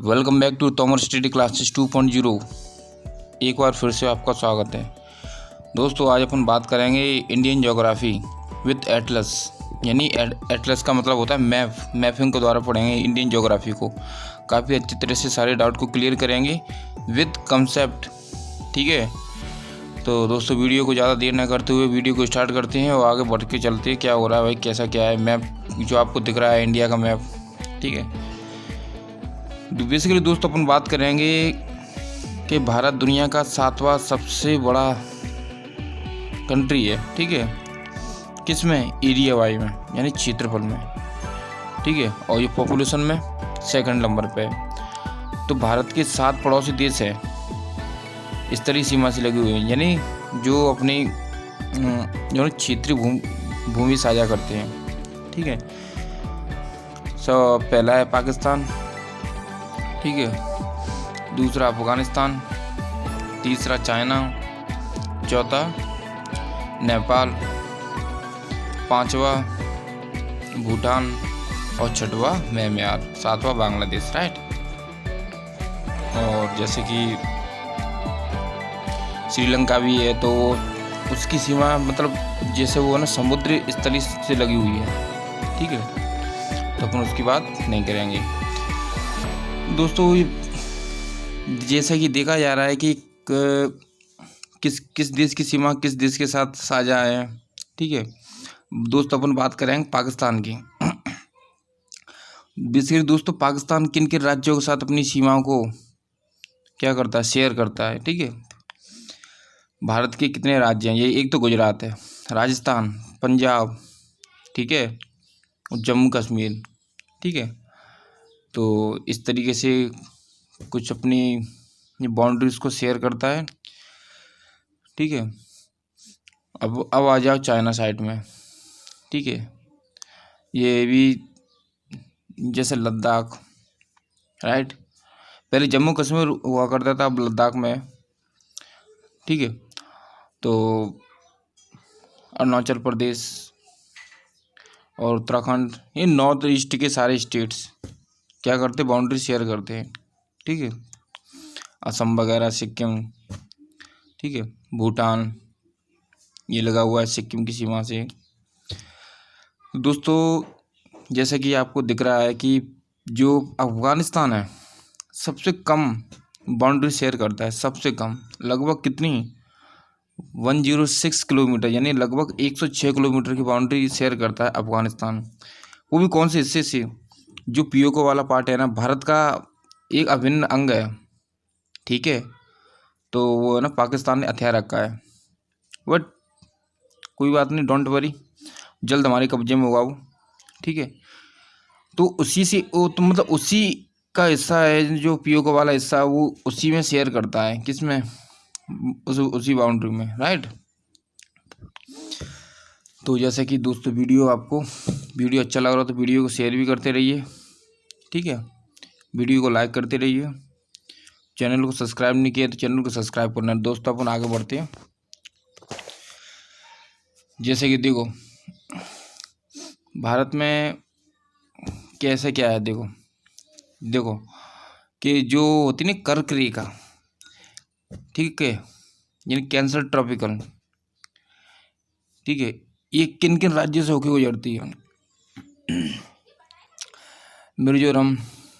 Welcome back to Tomar study classes 2.0। एक बार फिर से आपका स्वागत है दोस्तों। आज अपन बात करेंगे इंडियन ज्योग्राफी विथ एटलस। यानी एटलस का मतलब होता है मैपिंग के द्वारा पढ़ेंगे इंडियन ज्योग्राफी को। काफ़ी अच्छी तरह से सारे डाउट को क्लियर करेंगे विथ कंसेप्ट। ठीक है, तो दोस्तों वीडियो को ज़्यादा देर न करते हुए वीडियो को स्टार्ट करते हैं और आगे बढ़ के चलते हैं। क्या हो रहा है भाई, कैसा क्या है मैप जो आपको दिख रहा है इंडिया का मैप। ठीक है, तो बेसिकली दोस्तों अपन बात करेंगे कि भारत दुनिया का 7वां सबसे बड़ा कंट्री है। ठीक है, किस में? एरिया वाई में, यानी क्षेत्रफल में। ठीक है, और ये पॉपुलेशन में सेकंड नंबर पे है। तो भारत के 7 पड़ोसी देश हैं इस तरह सीमा से लगी हुई है, यानी जो अपनी जो क्षेत्रीय भूमि साझा करते हैं। ठीक है, पहला है पाकिस्तान। ठीक है, दूसरा अफगानिस्तान, तीसरा चाइना, चौथा नेपाल, पांचवा भूटान और छठवां म्यांमार, 7वां बांग्लादेश। राइट। और जैसे कि श्रीलंका भी है, तो उसकी सीमा मतलब जैसे वो ना समुद्री स्थल से लगी हुई है। ठीक है, तो अपन उसकी बात नहीं करेंगे दोस्तों। जैसा कि देखा जा रहा है कि किस देश की सीमा किस देश के साथ साझा है। ठीक है दोस्तों, अपन बात करेंगे पाकिस्तान की। बेसिकली दोस्तों, पाकिस्तान किन किन राज्यों के साथ अपनी सीमाओं को क्या करता है, शेयर करता है। ठीक है, भारत के कितने राज्य हैं? ये एक तो गुजरात है, राजस्थान, पंजाब, ठीक है, और जम्मू कश्मीर। ठीक है, तो इस तरीके से कुछ अपनी बाउंड्रीज को शेयर करता है। ठीक है, अब आ जाओ चाइना साइड में। ठीक है, ये भी जैसे लद्दाख। राइट, पहले जम्मू कश्मीर हुआ करता था, अब लद्दाख में। ठीक है, तो अरुणाचल प्रदेश और उत्तराखंड, ये नॉर्थ ईस्ट के सारे स्टेट्स क्या करते, बाउंड्री शेयर करते हैं। ठीक है, असम वगैरह, सिक्किम। ठीक है, भूटान ये लगा हुआ है सिक्किम की सीमा से। दोस्तों जैसे कि आपको दिख रहा है कि जो अफगानिस्तान है सबसे कम बाउंड्री शेयर करता है, सबसे कम। लगभग कितनी? 106 किलोमीटर, यानी लगभग 106 किलोमीटर की बाउंड्री शेयर करता है अफगानिस्तान। वो भी कौन से हिस्से से? जो पीओके वाला पार्ट है ना, भारत का एक अभिन्न अंग है। ठीक है, तो वो है ना पाकिस्तान ने हथियार रखा है, बट कोई बात नहीं, डोंट वरी, जल्द हमारे कब्जे में होगा वो। ठीक है, तो उसी से वो तो मतलब उसी का हिस्सा है, जो पीओके वाला हिस्सा वो उसी में शेयर करता है। किस में? उसी बाउंड्री में। राइट। तो जैसे कि दोस्तों वीडियो अच्छा लग रहा हो तो वीडियो को शेयर भी करते रहिए। ठीक है, वीडियो को लाइक करते रहिए। चैनल को सब्सक्राइब नहीं किया तो चैनल को सब्सक्राइब करना है। दोस्तों अपन आगे बढ़ते हैं। जैसे कि देखो भारत में कैसे क्या है, देखो कि जो होती है ना कर्क रेखा, ठीक है, यानी कैंसर ट्रॉपिकल। ठीक है, ये किन किन राज्यों से होकर गुजरती है? मिजोरम,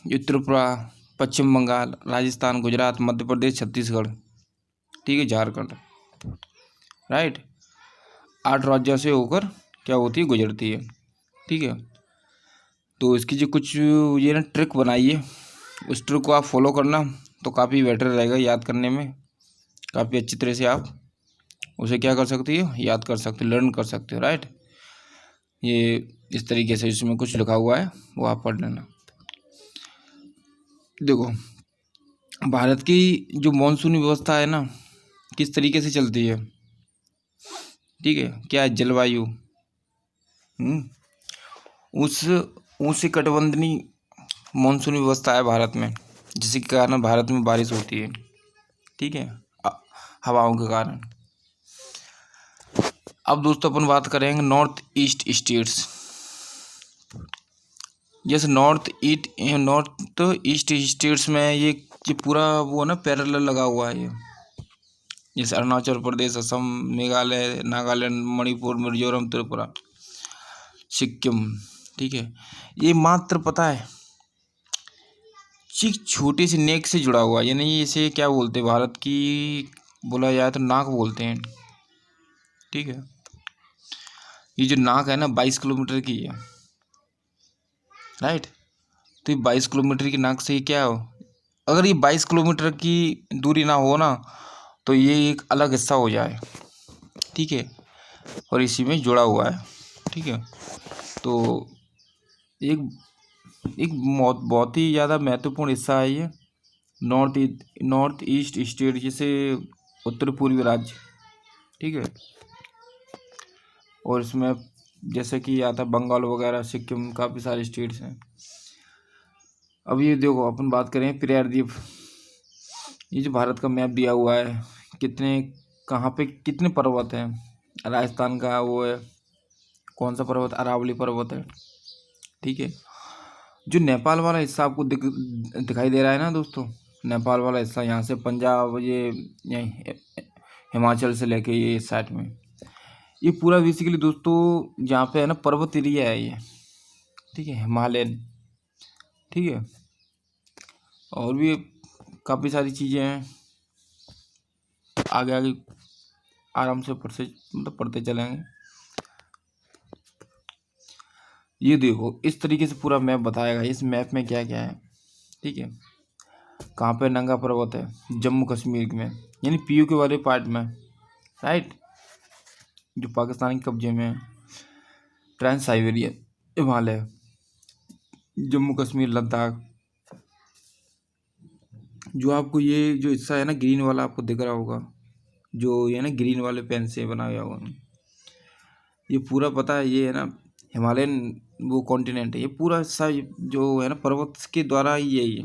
त्रिपुरा, पश्चिम बंगाल, राजस्थान, गुजरात, मध्य प्रदेश, छत्तीसगढ़। ठीक है, झारखंड। राइट, 8 राज्यों से होकर क्या होती है, गुजरती है। ठीक है, तो इसकी जो कुछ ये ना ट्रिक बनाई है, उस ट्रिक को आप फॉलो करना तो काफ़ी बेटर रहेगा याद करने में। काफ़ी अच्छी तरह से आप उसे क्या कर सकती हो, याद कर सकते हो, लर्न कर सकते हो। राइट, ये इस तरीके से इसमें कुछ लिखा हुआ है, वो आप पढ़ लेना। देखो भारत की जो मॉनसून व्यवस्था है ना, किस तरीके से चलती है। ठीक है, क्या है? जलवायु उस उष्णकटिबंधीय मॉनसून व्यवस्था है भारत में, जिसके कारण भारत में बारिश होती है। ठीक है, हवाओं के कारण। अब दोस्तों अपन बात करेंगे नॉर्थ ईस्ट स्टेट्स। जैसे नॉर्थ ईस्ट स्टेट्स में ये पूरा वो ना पैरेलल लगा हुआ है ये, जैसे अरुणाचल प्रदेश, असम, मेघालय, नागालैंड, मणिपुर, मिजोरम, त्रिपुरा, सिक्किम। ठीक है, ये मात्र पता है एक छोटे से नेक से जुड़ा हुआ है, यानी इसे क्या बोलते हैं, भारत की बोला जाए तो नाक बोलते हैं। ठीक है, ये जो नाक है ना 22 किलोमीटर की है, राइट। तो ये 22 किलोमीटर की नाक से ये क्या हो, अगर ये 22 किलोमीटर की दूरी ना हो ना तो ये एक अलग हिस्सा हो जाए। ठीक है, और इसी में जुड़ा हुआ है। ठीक है, तो एक एक बहुत ही ज़्यादा महत्वपूर्ण हिस्सा है ये नॉर्थ ईस्ट स्टेट, जैसे उत्तर पूर्वी राज्य। ठीक है, और इसमें जैसे कि आता बंगाल वगैरह, सिक्किम, काफ़ी सारे स्टेट्स हैं। अब ये देखो अपन बात करें प्रायद्वीप, ये जो भारत का मैप दिया हुआ है, कितने कहाँ पे कितने पर्वत हैं। राजस्थान का वो है कौन सा पर्वत, अरावली पर्वत है। ठीक है, जो नेपाल वाला हिस्सा आपको दिखाई दे रहा है ना दोस्तों, नेपाल वाला हिस्सा, यहाँ से पंजाब, ये हिमाचल से लेके ये साइड में, ये पूरा बेसिकली दोस्तों जहाँ पे है ना पर्वत एरिया है ये। ठीक है, हिमालयन। ठीक है, और भी काफ़ी सारी चीज़ें हैं, आगे आगे आराम से पढ़ते चलेंगे। ये देखो इस तरीके से पूरा मैप बताएगा, इस मैप में क्या क्या है। ठीक है, कहाँ पे नंगा पर्वत है, जम्मू कश्मीर में, यानी पीयू के वाले पार्ट में, राइट, जो पाकिस्तान के कब्जे में है। Trans Siberia Himalaya, Jammu Kashmir, Ladakh. जो आपको ये जो हिस्सा है ना ग्रीन वाला आपको दिख रहा होगा, जो ये ना ग्रीन वाले पेन से बनाया हुआ, ये पूरा पता है ये है ना हिमालयन वो कॉन्टिनेंट है। ये पूरा हिस्सा जो है ना पर्वत के द्वारा ही ये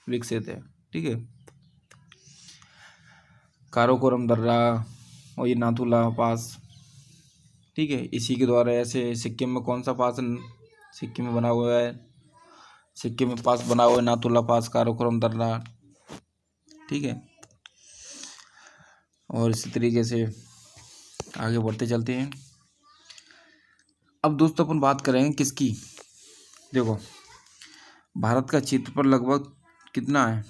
विकसित है। ठीक है, काराकोरम दर्रा और ये नाथुला पास। ठीक है, इसी के द्वारा ऐसे सिक्किम में कौन सा पास सिक्किम में बना हुआ है, सिक्किम में पास बना हुआ है नाथुला पास, काराकोरम दर्रा। ठीक है, और इसी तरीके से आगे बढ़ते चलते हैं। अब दोस्तों अपन बात करेंगे किसकी, देखो भारत का क्षेत्रफल लगभग कितना है,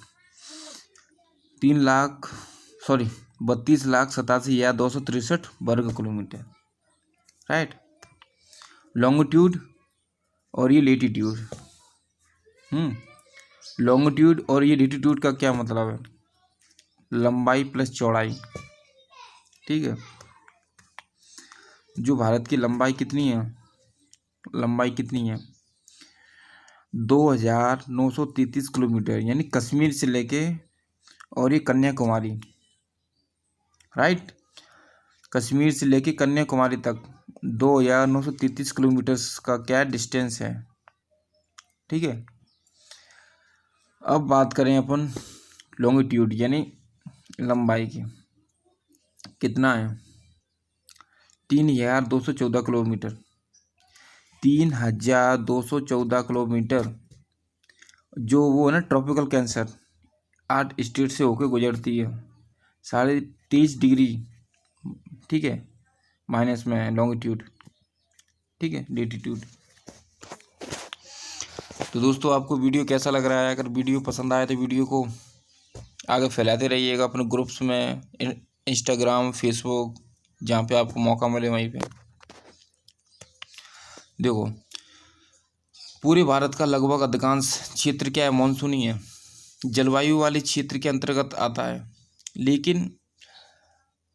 32,87,263 वर्ग किलोमीटर, राइट। लॉन्गिट्यूड और ये लेटीट्यूड, लॉन्गिट्यूड और ये लेटीट्यूड का क्या मतलब है, लंबाई प्लस चौड़ाई। ठीक है, जो भारत की लंबाई कितनी है, 2,933 किलोमीटर, यानी कश्मीर से लेके और ये कन्याकुमारी, राइट, कश्मीर से लेके कन्याकुमारी तक 2,933 किलोमीटर का क्या डिस्टेंस है। ठीक है, अब बात करें अपन लॉन्गिट्यूड यानी लंबाई की, कितना है, 3,214 किलोमीटर, 3,214 किलोमीटर, जो वो है ना ट्रॉपिकल कैंसर 8 स्टेट से होकर गुजरती है, 23.5 डिग्री। ठीक है, माइनस में है लॉन्गिट्यूड। ठीक है, लेटीट्यूड। तो दोस्तों आपको वीडियो कैसा लग रहा है, अगर वीडियो पसंद आए तो वीडियो को आगे फैलाते रहिएगा अपने ग्रुप्स में, इंस्टाग्राम, फेसबुक, जहाँ पे आपको मौका मिले वहीं पे। देखो पूरे भारत का लगभग अधिकांश क्षेत्र क्या है, मानसूनी है, जलवायु वाले क्षेत्र के अंतर्गत आता है। लेकिन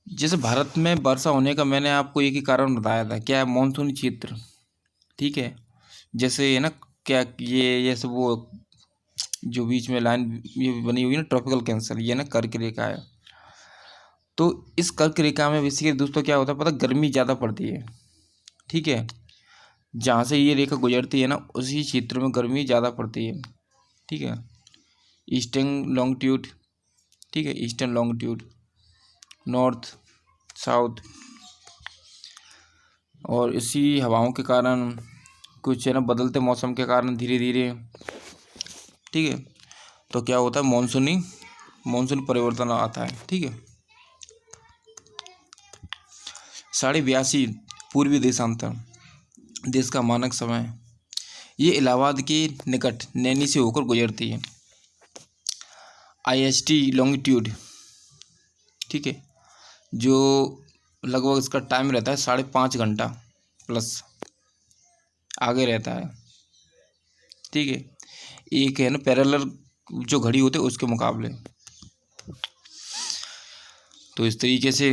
जैसे भारत में वर्षा होने का मैंने आपको एक ही कारण बताया था, क्या है, मानसूनी क्षेत्र। ठीक है, जैसे है ना क्या ये सब वो जो बीच में लाइन ये बनी हुई है ना ट्रॉपिकल कैंसर, ये ना कर्क रेखा है। तो इस कर्क रेखा में बेसिकली दोस्तों क्या होता है पता, गर्मी ज़्यादा पड़ती है। ठीक है, जहाँ से ये रेखा गुजरती है ना उसी क्षेत्र में गर्मी ज़्यादा पड़ती है। ठीक है, ईस्टर्न लॉन्गिट्यूड, ठीक है, ईस्टर्न लॉन्गिट्यूड, नॉर्थ, साउथ, और इसी हवाओं के कारण कुछ है ना बदलते मौसम के कारण धीरे धीरे, ठीक है, तो क्या होता है, मानसून परिवर्तन आता है, ठीक है। 82.5 पूर्वी देशांतर देश का मानक समय, ये इलाहाबाद के निकट नैनी से होकर गुजरती है। IST लॉन्गिट्यूड, ठीक है, जो लगभग इसका टाइम रहता है 5.5 घंटा प्लस आगे रहता है, ठीक है, एक है ना पैरेलल जो घड़ी होती है उसके मुकाबले। तो इस तरीके से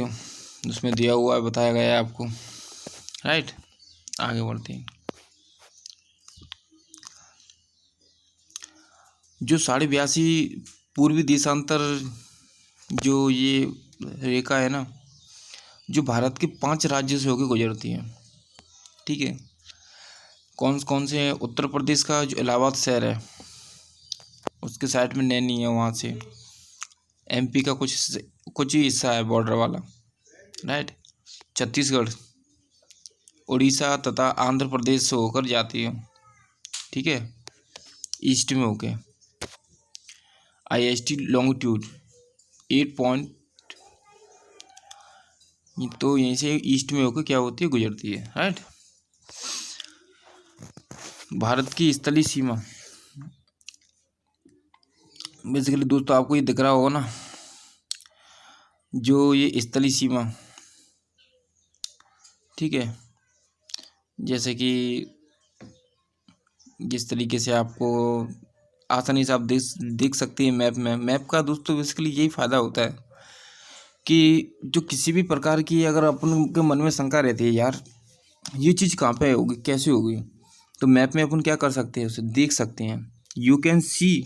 उसमें दिया हुआ है, बताया गया है आपको, राइट। आगे बढ़ते हैं। जो 82.5 पूर्वी देशांतर जो ये रेखा है ना, जो भारत के 5 राज्यों से होकर गुजरती है, ठीक है। कौन कौन से हैं? उत्तर प्रदेश का जो इलाहाबाद शहर है उसके साइड में नैनी है, वहाँ से MP का कुछ ही हिस्सा है बॉर्डर वाला, राइट। छत्तीसगढ़, उड़ीसा तथा आंध्र प्रदेश से होकर जाती है, ठीक है, ईस्ट में होके। IST लॉन्गिट्यूड 8 तो यहीं से ईस्ट में होकर क्या होती है, गुजरती है, राइट। भारत की स्थलीय सीमा, बेसिकली दोस्तों आपको ये दिख रहा होगा ना, जो ये स्थलीय सीमा, ठीक है, जैसे कि जिस तरीके से आपको आसानी से आप देख सकते हैं मैप का दोस्तों बेसिकली यही फ़ायदा होता है कि जो किसी भी प्रकार की अगर अपन के मन में शंका रहती है, यार ये चीज़ कहाँ पे होगी, कैसे होगी, तो मैप में अपन क्या कर सकते हैं, उसे देख सकते हैं। You can see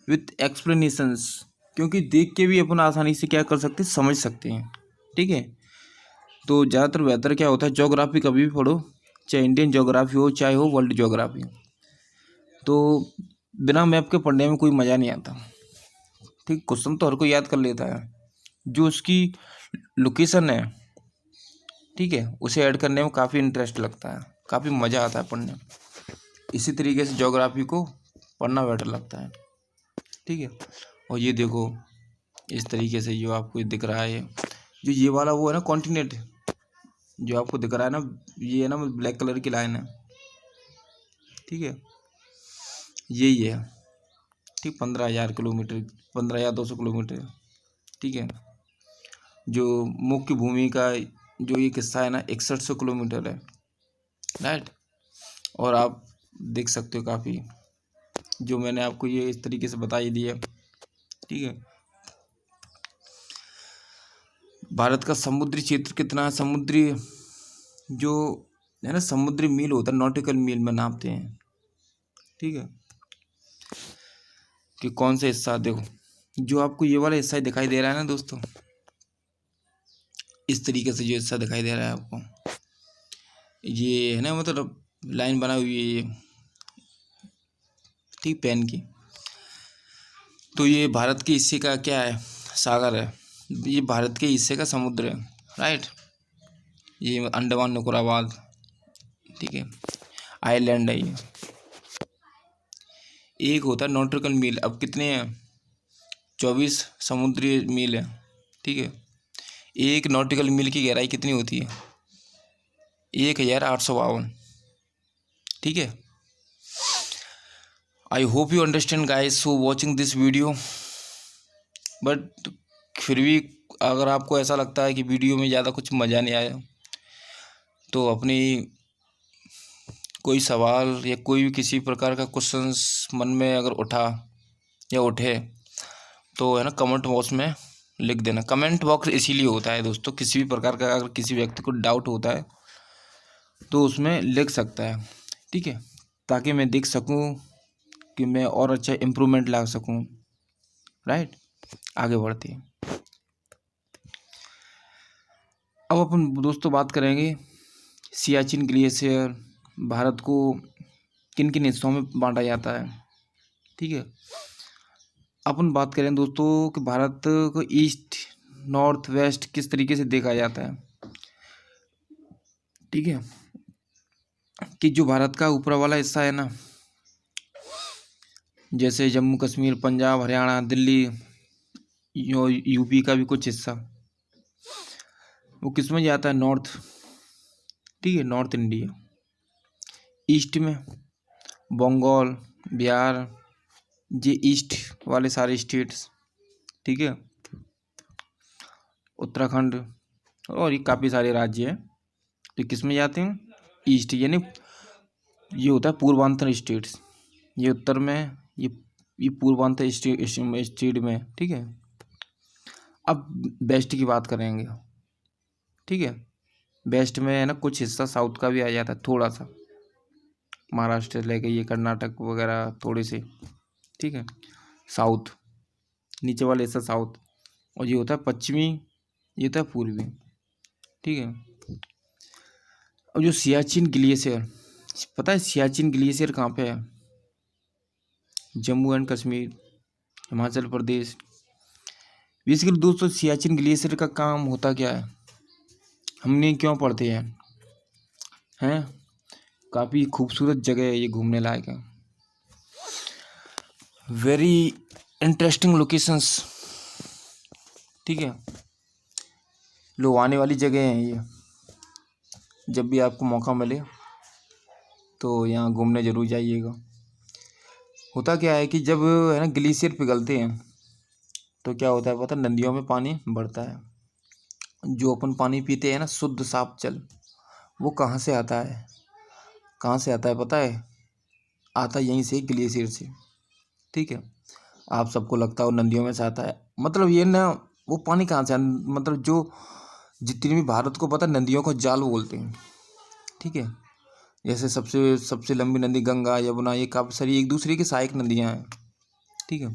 with explanations, क्योंकि देख के भी अपन आसानी से क्या कर सकते हैं, समझ सकते हैं, ठीक है। तो ज़्यादातर बेहतर क्या होता है, ज्योग्राफी कभी भी पढ़ो, चाहे इंडियन ज्योग्राफी हो चाहे हो वर्ल्ड ज्योग्राफी, तो बिना मैप के पढ़ने में कोई मज़ा नहीं आता, ठीक। क्वेश्चन तो हर कोई याद कर लेता है, जो उसकी लोकेशन है, ठीक है, उसे ऐड करने में काफ़ी इंटरेस्ट लगता है, काफ़ी मज़ा आता है पढ़ने में। इसी तरीके से ज्योग्राफी को पढ़ना बेटर लगता है, ठीक है। और ये देखो इस तरीके से जो आपको दिख रहा है, जो ये वाला वो है ना कॉन्टिनेंट, जो आपको दिख रहा है ना, ये है ना ब्लैक कलर की लाइन है, ठीक है, यही है, ठीक। 15,000 किलोमीटर, 15,200 किलोमीटर, ठीक है। जो मुख्य भूमि का जो ये किस्सा है ना 6100 किलोमीटर है, राइट। और आप देख सकते हो काफ़ी, जो मैंने आपको ये इस तरीके से बता ही दिया, ठीक है। भारत का समुद्री क्षेत्र कितना है, समुद्री जो है ना समुद्री मील होता है, नॉटिकल मील में नापते हैं, ठीक है, कि कौन सा हिस्सा, देखो जो आपको ये वाला हिस्सा दिखाई दे रहा है ना दोस्तों, इस तरीके से जो हिस्सा दिखाई दे रहा है आपको, ये है ना मतलब लाइन बना हुई है ये, ठीक, पेन की, तो ये भारत के हिस्से का क्या है, सागर है, ये भारत के हिस्से का समुद्र है, राइट। ये अंडमान निकोबार, ठीक है, आइलैंड है ये। एक होता है नॉटिकल मील, अब कितने हैं, 24 समुद्री मील है, ठीक है। एक नॉटिकल मील की गहराई कितनी होती है, 1852, ठीक है। I hope you understand guys who watching this video, but फिर भी अगर आपको ऐसा लगता है कि वीडियो में ज़्यादा कुछ मज़ा नहीं आया, तो अपनी कोई सवाल या कोई भी किसी प्रकार का क्वेश्चंस मन में अगर उठा या उठे, तो है ना कमेंट बॉक्स में लिख देना। कमेंट बॉक्स इसीलिए होता है दोस्तों, किसी भी प्रकार का अगर किसी व्यक्ति को डाउट होता है तो उसमें लिख सकता है, ठीक है, ताकि मैं देख सकूं कि मैं और अच्छा इम्प्रूवमेंट ला सकूं, राइट। आगे बढ़ते हैं। अब अपन दोस्तों बात करेंगे सियाचिन ग्लेशियर भारत को किन किन हिस्सों में बांटा जाता है, ठीक है। अपन बात करें दोस्तों कि भारत को ईस्ट नॉर्थ वेस्ट किस तरीके से देखा जाता है, ठीक है। कि जो भारत का ऊपर वाला हिस्सा है ना, जैसे जम्मू कश्मीर, पंजाब, हरियाणा, दिल्ली, यूपी का भी कुछ हिस्सा, वो किस में जाता है? नॉर्थ। ठीक है, नॉर्थ इंडिया। ईस्ट में बंगाल, बिहार, ये ईस्ट वाले सारे स्टेट्स। ठीक है, उत्तराखंड और ये काफ़ी सारे राज्य हैं तो किस में जाते हैं? ईस्ट, यानी ये होता है पूर्वांचल स्टेट्स। ये उत्तर में, ये पूर्वांचल स्टेट में। ठीक है, अब वेस्ट की बात करेंगे। ठीक है, वेस्ट में है ना कुछ हिस्सा साउथ का भी आ जाता है, थोड़ा सा, महाराष्ट्र लेके ये कर्नाटक वगैरह थोड़े से। ठीक है, साउथ, नीचे वाले हिस्सा साउथ, और ये होता है पश्चिमी, ये होता है पूर्वी। ठीक है, और जो सियाचिन ग्लेशियर, पता है सियाचिन ग्लेशियर कहाँ पे है? जम्मू एंड कश्मीर, हिमाचल प्रदेश। बेसिकली दोस्तों सियाचिन ग्लेशियर का काम होता क्या है, हमने क्यों पढ़ते हैं? काफ़ी खूबसूरत जगह है ये, घूमने लायक है, वेरी इंटरेस्टिंग लोकेशंस। ठीक है, लो आने वाली जगह हैं ये, जब भी आपको मौका मिले तो यहाँ घूमने ज़रूर जाइएगा। होता क्या है कि जब है ना ग्लेशियर पिघलते हैं तो क्या होता है पता है? नदियों में पानी बढ़ता है। जो अपन पानी पीते हैं ना, शुद्ध साफ जल, वो कहाँ से आता है? कहाँ से आता है पता है? आता यहीं से, ग्लेशियर से। ठीक है, आप सबको लगता है वो नदियों में से आता है, मतलब ये ना, वो पानी कहाँ से मतलब जो जितनी भी भारत को पता, नदियों को जाल बोलते हैं। ठीक है, जैसे सबसे सबसे लंबी नदी गंगा, यमुना, ये काफ़ी सारी एक दूसरे की सहायक नदियाँ हैं। ठीक है,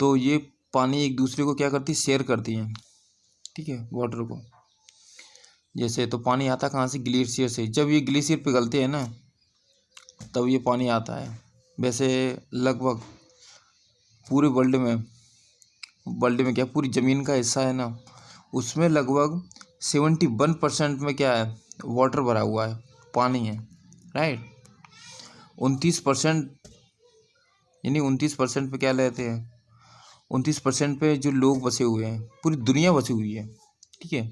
तो ये पानी एक दूसरे को क्या करती है? शेयर करती हैं। ठीक है, वाटर को। जैसे तो पानी आता कहाँ से? ग्लेशियर से। जब ये ग्लेशियर पिघलते हैं ना, तब ये पानी आता है। वैसे लगभग पूरे वर्ल्ड में क्या, पूरी ज़मीन का हिस्सा है ना, उसमें लगभग 71% में क्या है? वाटर भरा हुआ है, पानी है, राइट। 29%, यानी 29% पे क्या लेते हैं? 29% पे जो लोग बसे हुए हैं, पूरी दुनिया बसी हुई है। ठीक है,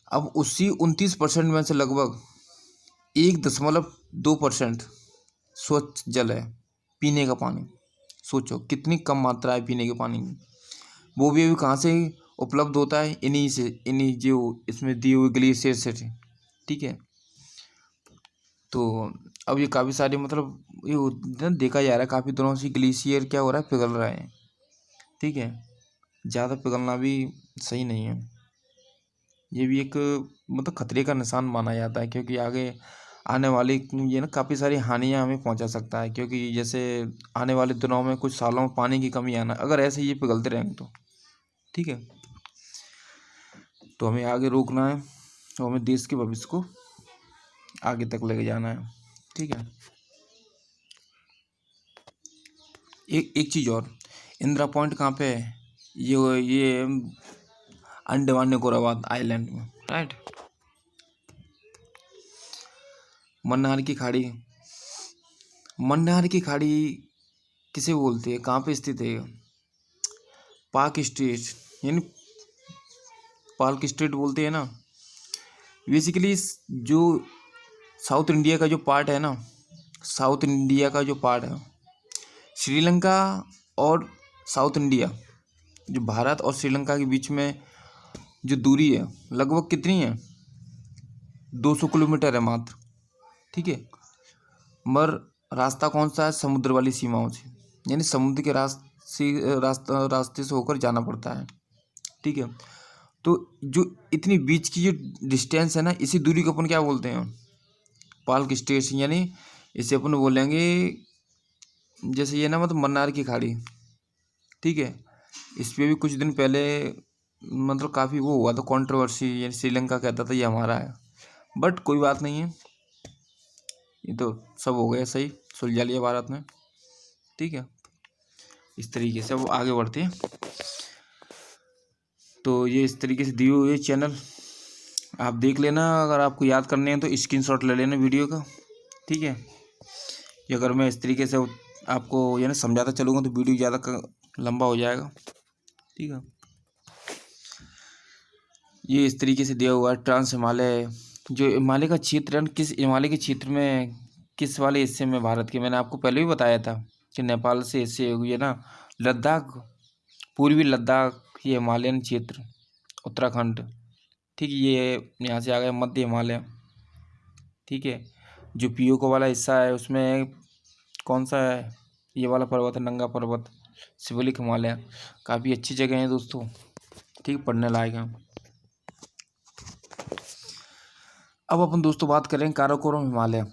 अब उसी 29% में से लगभग 1.2% स्वच्छ जल है, पीने का पानी। सोचो कितनी कम मात्रा है पीने के पानी की। वो भी अभी कहाँ से उपलब्ध होता है? इन्हीं से, इन्हीं जो इसमें दिए हुए ग्लेशियर से। ठीक है, तो अब ये काफ़ी सारे मतलब ये देखा जा रहा है काफ़ी दिनों से ग्लेशियर क्या हो रहा है? पिघल रहा है। ठीक है, ज़्यादा पिघलना भी सही नहीं है। ये भी एक मतलब खतरे का निशान माना जाता है, क्योंकि आगे आने वाली ये ना काफ़ी सारी हानियाँ हमें पहुंचा सकता है। क्योंकि जैसे आने वाले दिनों में, कुछ सालों में पानी की कमी आना, अगर ऐसे ये पिघलते रहेंगे तो। ठीक है, तो हमें आगे रोकना है, तो हमें देश के भविष्य को आगे तक लेके जाना है। ठीक है, एक चीज़ और, इंदिरा पॉइंट कहाँ पे है? ये अंडमान निकोबार आइलैंड में, राइट। मन्नार की खाड़ी, मन्नार की खाड़ी किसे बोलते हैं? कहाँ पे स्थित है? पाक स्टेट, यानी पाक स्टेट बोलते हैं ना। बेसिकली जो साउथ इंडिया का जो पार्ट है ना, साउथ इंडिया का जो पार्ट है, श्रीलंका और साउथ इंडिया, जो भारत और श्रीलंका के बीच में जो दूरी है, लगभग कितनी है? 200 किलोमीटर है मात्र। ठीक है, मगर रास्ता कौन सा है? समुद्र वाली सीमाओं से, यानी समुद्र के रास्ते से होकर जाना पड़ता है। ठीक है, तो जो इतनी बीच की जो डिस्टेंस है ना, इसी दूरी को अपन क्या बोलते हैं? पाक स्टेट, यानी इसे अपन बोलेंगे जैसे ये ना, मतलब मन्नार की खाड़ी। ठीक है, इस पर भी कुछ दिन पहले मतलब काफ़ी वो हुआ था, कंट्रोवर्सी, यानी श्रीलंका कहता था ये हमारा है, बट कोई बात नहीं है, ये तो सब हो गया सही, सुलझा लिया भारत ने। ठीक है, इस तरीके से अब आगे बढ़ते हैं। तो ये इस तरीके से दिए हुए चैनल आप देख लेना, अगर आपको याद करने हैं तो स्क्रीनशॉट ले लेना वीडियो का, ठीक है। ये अगर मैं इस तरीके से आपको ये ना समझाता चलूँगा तो वीडियो ज़्यादा लंबा हो जाएगा, ठीक है। ये इस तरीके से दिया हुआ है ट्रांस हिमालय, जो हिमालय का क्षेत्र है, किस हिमालय के क्षेत्र में किस वाले हिस्से में भारत के, मैंने आपको पहले भी बताया था कि नेपाल से हिस्से हुई है ना, लद्दाख, पूर्वी लद्दाख, ये हिमालयन क्षेत्र, उत्तराखंड, ठीक है। ये यहाँ से आ गया मध्य हिमालय, ठीक है। जो पीओके वाला हिस्सा है उसमें कौन सा है, ये वाला पर्वत है, नंगा पर्वत, शिवालिक हिमालय। काफ़ी अच्छी जगह है दोस्तों, ठीक, पढ़ने लायक है। अब अपन दोस्तों बात करें काराकोरम हिमालय,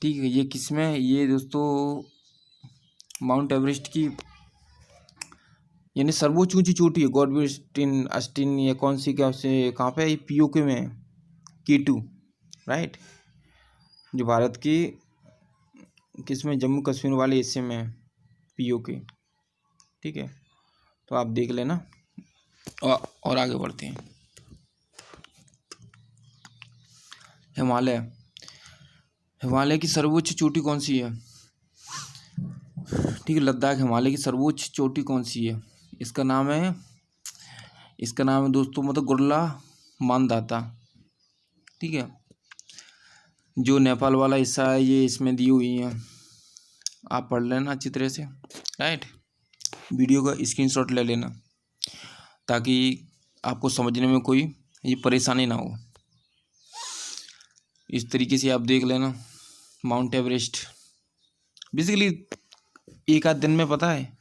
ठीक है। ये किस में, ये दोस्तों माउंट एवरेस्ट की यानी सर्वोच्च ऊंची चोटी है, गॉडविस्टिन अस्टिन, ये कौन सी, क्या से कहाँ पे है, ये पीओके में है, K2, राइट। जो भारत की किस में, जम्मू कश्मीर वाले हिस्से में है पीओके, ठीक है। तो आप देख लेना और आगे बढ़ते हैं। हिमालय, हिमालय की सर्वोच्च चोटी कौन सी है, ठीक है। लद्दाख हिमालय की सर्वोच्च चोटी कौन सी है, इसका नाम है दोस्तों मतलब गुरला मानदाता, ठीक है। जो नेपाल वाला हिस्सा है ये इसमें दी हुई है, आप पढ़ लेना अच्छी तरह से, राइट। वीडियो का स्क्रीनशॉट ले लेना ताकि आपको समझने में कोई ये परेशानी ना हो। इस तरीके से आप देख लेना। माउंट एवरेस्ट बेसिकली एक आध दिन में, पता है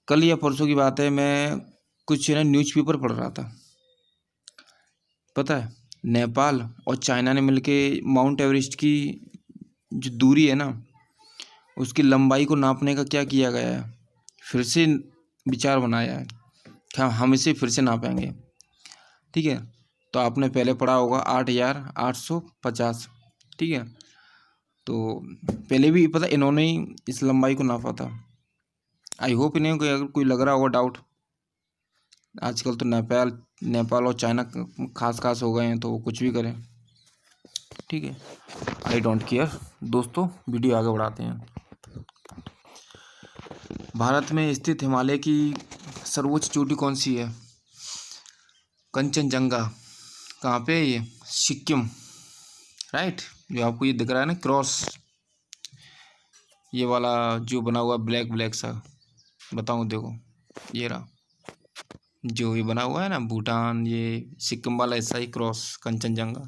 कल या परसों की बात है, मैं कुछ ना न्यूज़पेपर पढ़ रहा था, पता है नेपाल और चाइना ने मिलके माउंट एवरेस्ट की जो दूरी है ना, उसकी लंबाई को नापने का क्या किया गया है, फिर से विचार बनाया है कि हम इसे फिर से नापेंगे, ठीक है। तो आपने पहले पढ़ा होगा 8,850, ठीक है। तो पहले भी पता इन्होंने ही इस लंबाई को नापा था। आई होप इन्हें अगर कोई लग रहा होगा डाउट, आजकल तो नेपाल और चाइना खास हो गए हैं तो वो कुछ भी करें, ठीक है। I don't care. दोस्तों वीडियो आगे बढ़ाते हैं। भारत में स्थित हिमालय की सर्वोच्च चोटी कौन सी है, कंचनजंगा। कहाँ पे है ये, सिक्किम, राइट। जो आपको ये दिख रहा है ना क्रॉस, ये वाला जो बना हुआ ब्लैक सा, बताऊँ देखो, ये रहा जो ये बना हुआ है ना, भूटान, ये सिक्किम वाला हिस्सा ही क्रॉस, कंचनजंगा।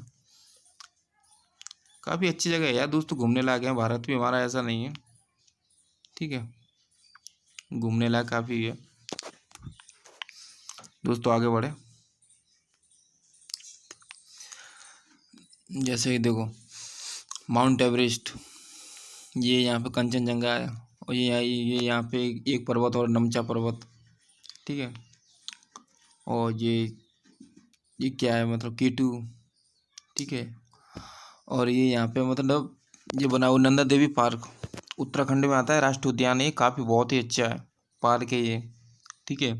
काफ़ी अच्छी जगह है यार दोस्तों, घूमने लायक है। भारत भी हमारा ऐसा नहीं है, ठीक है, घूमने लायक काफ़ी है। दोस्तों आगे बढ़े, जैसे देखो माउंट एवरेस्ट, ये यहाँ पे कंचनजंगा है, और ये यहाँ पे एक पर्वत और नमचा पर्वत, ठीक है। और ये क्या है मतलब K2, ठीक है। और ये यहाँ पे मतलब ये बना हुआ नंदा देवी पार्क, उत्तराखंड में आता है, राष्ट्रीय उद्यान है, काफ़ी बहुत ही अच्छा है पार्क है ये, ठीक है।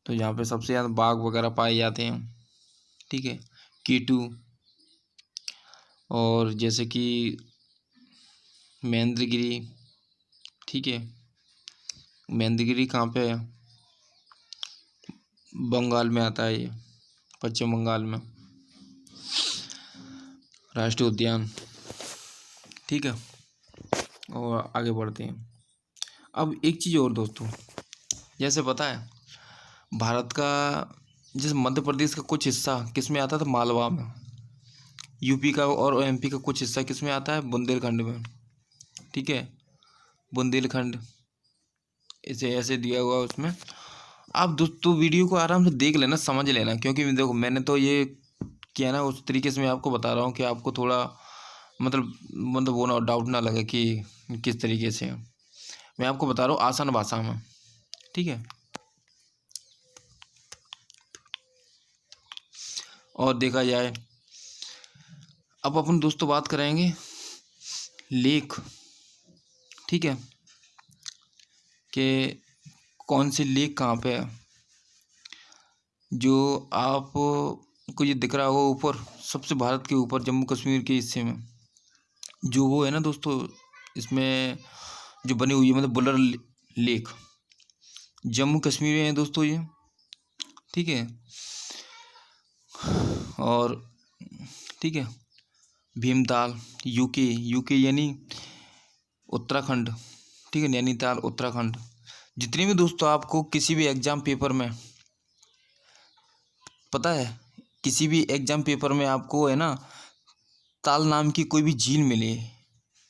तो यहाँ पे सबसे ज़्यादा बाघ वगैरह पाए जाते हैं, ठीक है, K2। और जैसे कि महेंद्रगिरी, ठीक है, महेंद्रगिरी कहाँ पे है, बंगाल में आता है ये, पश्चिम बंगाल में, राष्ट्रीय उद्यान, ठीक है। और आगे बढ़ते हैं। अब एक चीज़ और दोस्तों, जैसे पता है भारत का, जैसे मध्य प्रदेश का कुछ हिस्सा किस में आता था, मालवा में, यूपी का और एमपी का कुछ हिस्सा किस में आता है, बुंदेलखंड में, ठीक है, बुंदेलखंड, इसे ऐसे दिया हुआ उसमें। आप दोस्तों वीडियो को आराम से देख लेना, समझ लेना, क्योंकि देखो मैंने तो ये किया ना उस तरीके से मैं आपको बता रहा हूँ कि आपको थोड़ा मतलब वो ना डाउट ना लगे कि किस तरीके से मैं आपको बता रहा हूँ आसान भाषा में, ठीक है। और देखा जाए, अब अपन दोस्तों बात करेंगे लेक, ठीक है, कि कौन सी लेक कहाँ पे है। जो आप आपको ये दिख रहा होगा ऊपर, सबसे भारत के ऊपर जम्मू कश्मीर के हिस्से में जो वो है ना दोस्तों, इसमें जो बनी हुई है मतलब बुलर लेक, जम्मू कश्मीर में है दोस्तों ये, ठीक है। और ठीक है, भीमताल यूके, यूके यानी उत्तराखंड, ठीक है, नैनीताल उत्तराखंड। जितने भी दोस्तों आपको किसी भी एग्ज़ाम पेपर में पता है, किसी भी एग्ज़ाम पेपर में आपको है ना ताल नाम की कोई भी झील मिले,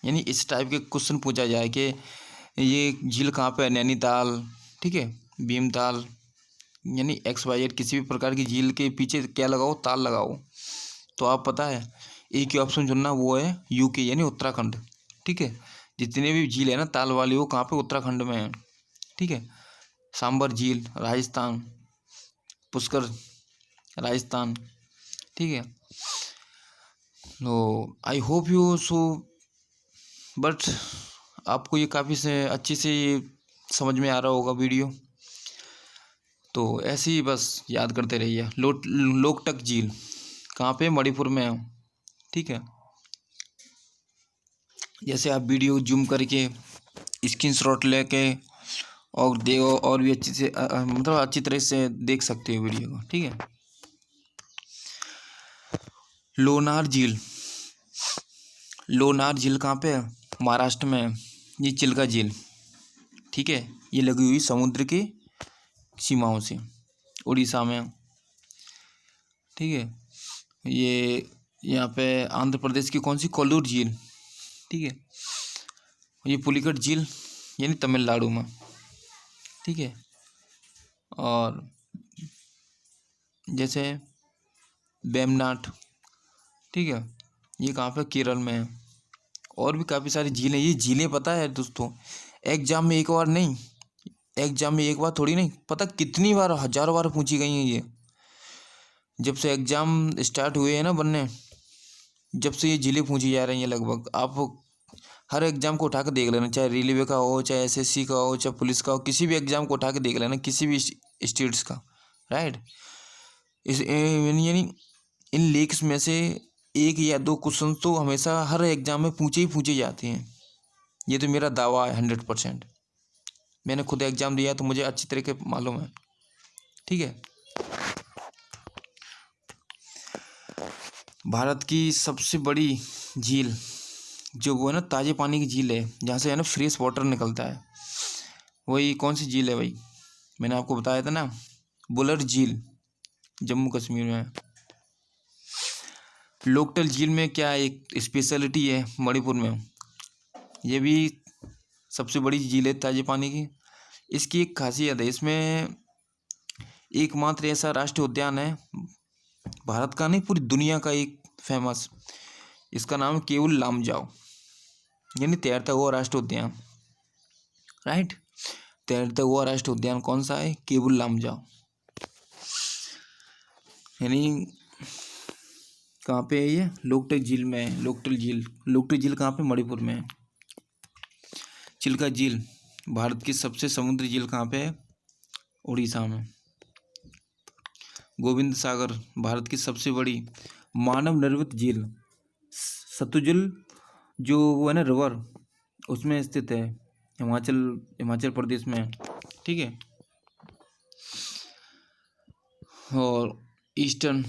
यानी इस टाइप के क्वेश्चन पूछा जाए कि ये झील कहाँ पे है, नैनीताल, ठीक है, भीमताल, यानी XYZ किसी भी प्रकार की झील के पीछे क्या लगाओ, ताल लगाओ, तो आप पता है एक ही ऑप्शन चुनना, वो है यूके यानी उत्तराखंड, ठीक है। जितने भी झील है ना ताल वाली, वो कहाँ पे, उत्तराखंड में है, ठीक है। सांबर झील राजस्थान, पुष्कर राजस्थान, ठीक है। तो I hope you so, but आपको ये काफ़ी से अच्छी से ये समझ में आ रहा होगा वीडियो, तो ऐसे ही बस याद करते रहिए। लोकटक झील कहाँ पे, मणिपुर में है, ठीक है। जैसे आप वीडियो जूम करके स्क्रीनशॉट लेके और देखो, और भी अच्छी से मतलब अच्छी तरह से देख सकते हो वीडियो को, ठीक है। लोनार झील, लोनार झील कहाँ पे है, महाराष्ट्र में है। ये चिल्का झील, ठीक है, ये लगी हुई समुद्र की सीमाओं से, उड़ीसा में, ठीक है। ये यहाँ पे आंध्र प्रदेश की कौन सी, कोल्लूर झील, ठीक है। ये पुलिकट झील यानी तमिलनाडु में, ठीक है। और जैसे वेमनाट, ठीक है, ये कहाँ पे, केरल में है। और भी काफ़ी सारी झीलें, ये झीलें पता है दोस्तों एग्जाम में एक बार नहीं, एग्जाम में एक बार थोड़ी नहीं, पता कितनी बार, हजारों बार पूछी गई हैं ये। जब से एग्ज़ाम स्टार्ट हुए हैं ना बनने, जब से ये झीलें पूछी जा रही हैं लगभग। आप हर एग्ज़ाम को उठा के देख लेना, चाहे रेलवे का हो, चाहे SSC का हो, चाहे पुलिस का हो, किसी भी एग्ज़ाम को उठा के देख लेना, किसी भी स्टेट्स का, राइट। यानी इन लेक्स में से एक या दो क्वेश्चन तो हमेशा हर एग्ज़ाम में पूछे ही पूछे जाते हैं। ये तो मेरा दावा है 100%। मैंने खुद एग्ज़ाम दिया तो मुझे अच्छी तरीके मालूम है, ठीक है। भारत की सबसे बड़ी झील जो वो है ना ताज़े पानी की झील है, जहाँ से है ना फ्रेश वाटर निकलता है, वही कौन सी झील है भाई, मैंने आपको बताया था ना, बुलर झील, जम्मू कश्मीर में है। लोकटक झील में क्या एक स्पेशलिटी है मणिपुर में, ये भी सबसे बड़ी झील है ताज़े पानी की। इसकी एक खासियत है, इसमें एकमात्र ऐसा राष्ट्रीय उद्यान है भारत का नहीं, पूरी दुनिया का एक फेमस, इसका नाम है केवुल लामजाओ, यानी तैरता हुआ राष्ट्रीय उद्यान, राइट। तैरता हुआ राष्ट्रीय उद्यान कौन सा है, केवुल लामजाओ, यानी कहाँ पे है ये, लोकटक झील में है। लोकटक झील, लोकटक झील कहाँ पे, मणिपुर में है। चिल्का झील भारत की सबसे समुद्री झील कहाँ पे है, उड़ीसा में। गोविंद सागर भारत की सबसे बड़ी मानव निर्मित झील, सतलुज जो वो है ना रिवर, उसमें स्थित है, हिमाचल प्रदेश में, ठीक है। और ईस्टर्न,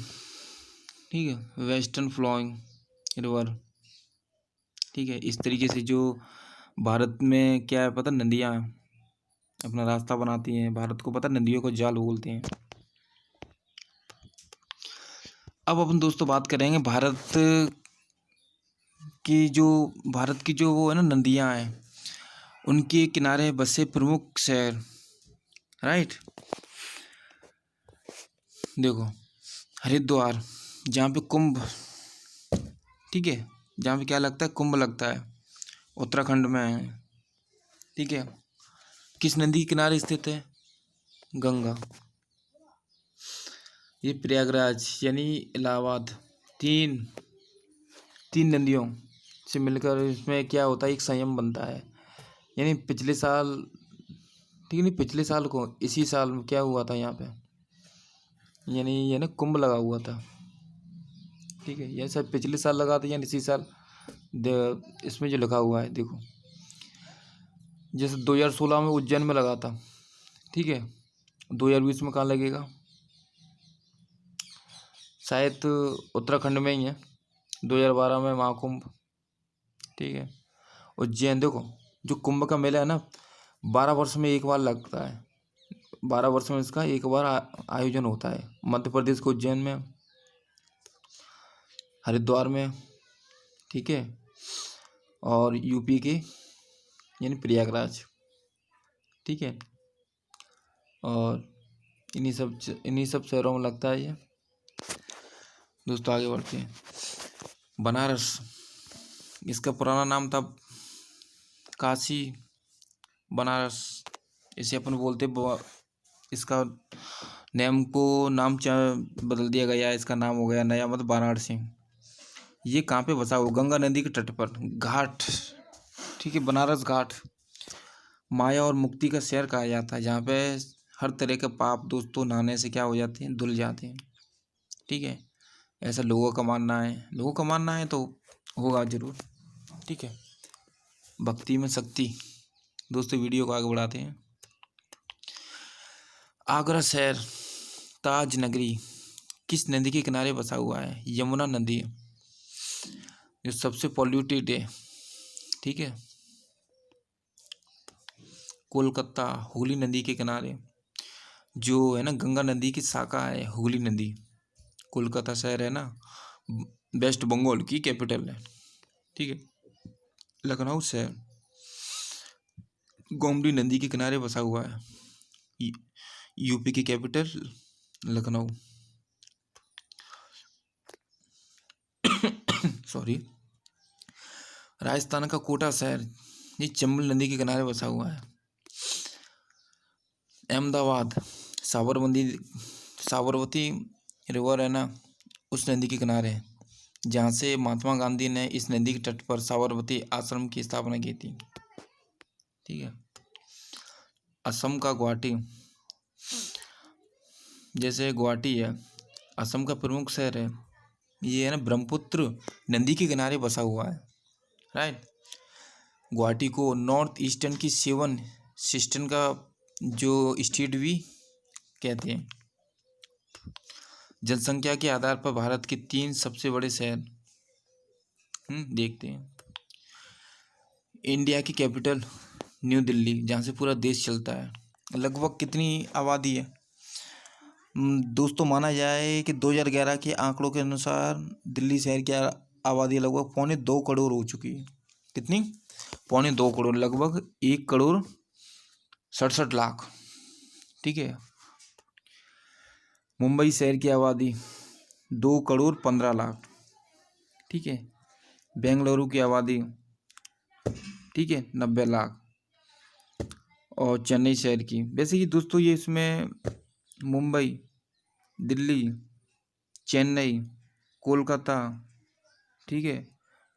ठीक है, वेस्टर्न फ्लोइंग रिवर, ठीक है। इस तरीके से जो भारत में क्या है पता, नदियाँ अपना रास्ता बनाती हैं, भारत को पता नदियों को जाल बोलते हैं। अब अपन दोस्तों बात करेंगे भारत की जो वो है ना नदियाँ हैं, उनके किनारे बसे प्रमुख शहर, राइट। देखो हरिद्वार, जहाँ पे कुंभ, ठीक है, जहाँ पे क्या लगता है, कुंभ लगता है, उत्तराखंड में है, ठीक है। किस नदी के किनारे स्थित है, गंगा। ये प्रयागराज यानी इलाहाबाद, तीन नदियों से मिलकर इसमें क्या होता है, एक संगम बनता है। यानी पिछले साल, ठीक है, नहीं पिछले साल को, इसी साल में क्या हुआ था यहाँ पे, यानी ये ना कुंभ लगा हुआ था, ठीक है, यह सब पिछले साल लगा था या इसी साल। इसमें जो लिखा हुआ है देखो, जैसे 2016 में उज्जैन में लगा था, ठीक है, 2020 में कहाँ लगेगा, शायद उत्तराखंड में ही है, 2012 में महाकुंभ, ठीक है। उज्जैन देखो, जो कुंभ का मेला है ना, 12 वर्ष में एक बार लगता है, 12 वर्ष में इसका एक बार आयोजन होता है। मध्य प्रदेश के उज्जैन में, हरिद्वार में, ठीक है, और यूपी के यानी प्रयागराज, ठीक है, और इन्हीं सब शहरों में लगता है ये। दोस्तों आगे बढ़ते हैं। बनारस, इसका पुराना नाम था काशी बनारस, इसे अपन बोलते, इसका नाम बदल दिया गया, इसका नाम हो गया नया, मतलब वाराणसी। ये कहाँ पे बसा हुआ, गंगा नदी के तट पर, घाट, ठीक है, बनारस घाट माया और मुक्ति का शहर कहा जाता है, जहाँ पे हर तरह के पाप दोस्तों नहाने से क्या हो जाते हैं, धुल जाते हैं, ठीक है। ऐसा लोगों का मानना है, तो होगा जरूर, ठीक है। भक्ति में शक्ति। दोस्तों वीडियो को आगे बढ़ाते हैं। आगरा शहर, ताज नगरी किस नदी के किनारे बसा हुआ है, यमुना नदी, जो सबसे पॉल्यूटेड है, ठीक है। कोलकाता, हुगली नदी के किनारे, जो है ना गंगा नदी की शाखा है हुगली नदी। कोलकाता शहर है ना, वेस्ट बंगाल की कैपिटल है, ठीक है। लखनऊ शहर गोमती नदी के किनारे बसा हुआ है, यूपी की कैपिटल लखनऊ। सॉरी। राजस्थान का कोटा शहर, ये चंबल नदी के किनारे बसा हुआ है। अहमदाबाद, साबरमती रिवर है ना, उस नदी के किनारे, जहाँ से महात्मा गांधी ने इस नदी के तट पर साबरमती आश्रम की स्थापना की थी, ठीक है। असम का गुवाहाटी, जैसे गुवाहाटी है, असम का प्रमुख शहर है, ये है ना ब्रह्मपुत्र नदी के किनारे बसा हुआ है, राइट। गुवाहाटी को नॉर्थ ईस्टर्न की 7 सिस्टर्न का जो स्टेट भी कहते हैं। जनसंख्या के आधार पर भारत के 3 सबसे बड़े शहर देखते हैं। इंडिया की कैपिटल न्यू दिल्ली, जहाँ से पूरा देश चलता है। लगभग कितनी आबादी है दोस्तों, माना जाए कि 2011 के आंकड़ों के अनुसार दिल्ली शहर की आबादी लगभग 2.25 करोड़ हो चुकी है। कितनी? 2.25 करोड़, लगभग 1,67,00,000, ठीक है। मुंबई शहर की आबादी 2,15,00,000, ठीक है। बेंगलुरु की आबादी, ठीक है, 90 लाख। और चेन्नई शहर की, वैसे कि दोस्तों ये इसमें मुंबई, दिल्ली, चेन्नई, कोलकाता, ठीक है,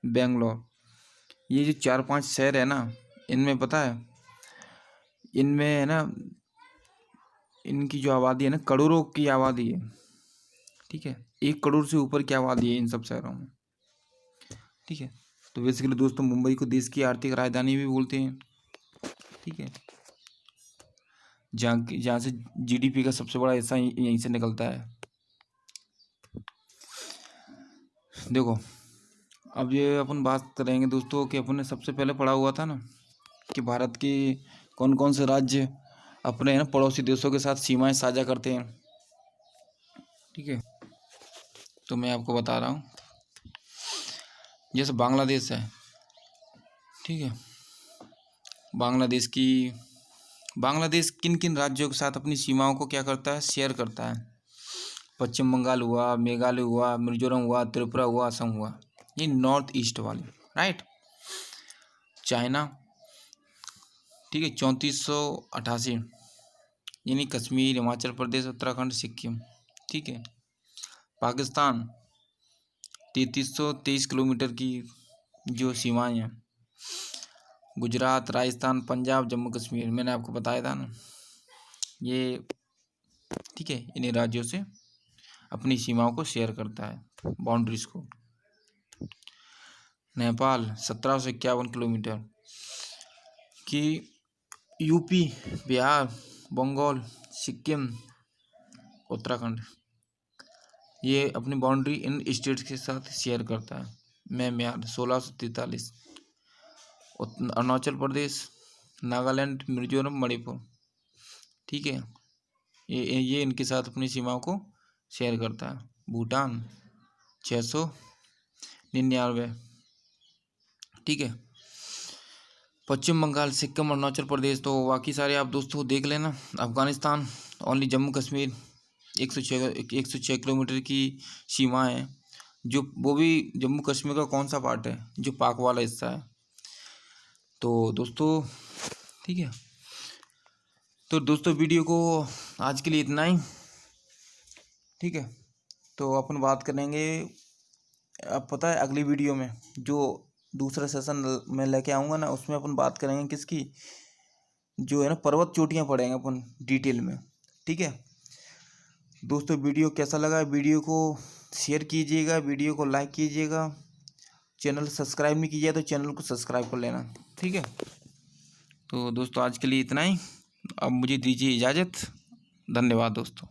बेंगलोर, ये जो 4-5 शहर है ना, इनमें पता है, इनमें है ना, इनकी जो आबादी है ना, करोड़ों की आबादी है, ठीक है। 1 करोड़ से ऊपर की आबादी है इन सब शहरों में, ठीक है। तो बेसिकली दोस्तों मुंबई को देश की आर्थिक राजधानी भी बोलते हैं, ठीक है, जहाँ से जीडीपी का सबसे बड़ा हिस्सा यहीं से निकलता है। देखो, अब ये अपन बात करेंगे दोस्तों कि अपन ने सबसे पहले पढ़ा हुआ था ना कि भारत के कौन कौन से राज्य अपने है ना पड़ोसी देशों के साथ सीमाएं साझा करते हैं, ठीक है। तो मैं आपको बता रहा हूँ, जैसे बांग्लादेश है, ठीक है। बांग्लादेश किन किन राज्यों के साथ अपनी सीमाओं को क्या करता है, शेयर करता है। पश्चिम बंगाल हुआ, मेघालय हुआ, मिजोरम हुआ, त्रिपुरा हुआ, असम हुआ, ये नॉर्थ ईस्ट वाले, राइट। चाइना, ठीक है, 3488, यानी कश्मीर, हिमाचल प्रदेश, उत्तराखंड, सिक्किम, ठीक है। पाकिस्तान 3323 किलोमीटर की जो सीमाएं हैं। गुजरात, राजस्थान, पंजाब, जम्मू कश्मीर, मैंने आपको बताया था ना ये, ठीक है, इन्हीं राज्यों से अपनी सीमाओं को शेयर करता है। बाउंड्रीज को। नेपाल 1751 किलोमीटर की यूपी, बिहार, बंगाल, सिक्किम, उत्तराखंड ये अपनी बाउंड्री इन स्टेट्स के साथ शेयर करता है। म्यांमार 1643, अरुणाचल प्रदेश, नागालैंड, मिजोरम, मणिपुर, ठीक है, ये इनके साथ अपनी सीमाओं को शेयर करता है। भूटान 699, ठीक है। पश्चिम बंगाल, सिक्किम, अरुणाचल प्रदेश, तो बाकी सारे आप दोस्तों देख लेना। अफगानिस्तान ओनली जम्मू कश्मीर 106 किलोमीटर की सीमा है, जो वो भी जम्मू कश्मीर का कौन सा पार्ट है, जो पाक वाला हिस्सा है। तो दोस्तों ठीक है, तो दोस्तों वीडियो को आज के लिए इतना ही, ठीक है। तो अपन बात करेंगे, अब पता है अगली वीडियो में जो दूसरा सेशन मैं लेके आऊँगा ना, उसमें अपन बात करेंगे किसकी, जो है ना पर्वत चोटियाँ पढ़ेंगे अपन डिटेल में, ठीक है। दोस्तों वीडियो कैसा लगा, वीडियो को शेयर कीजिएगा, वीडियो को लाइक कीजिएगा, चैनल सब्सक्राइब नहीं कीजिए तो चैनल को सब्सक्राइब कर लेना, ठीक है। तो दोस्तों आज के लिए इतना ही, अब मुझे दीजिए इजाज़त। धन्यवाद दोस्तों।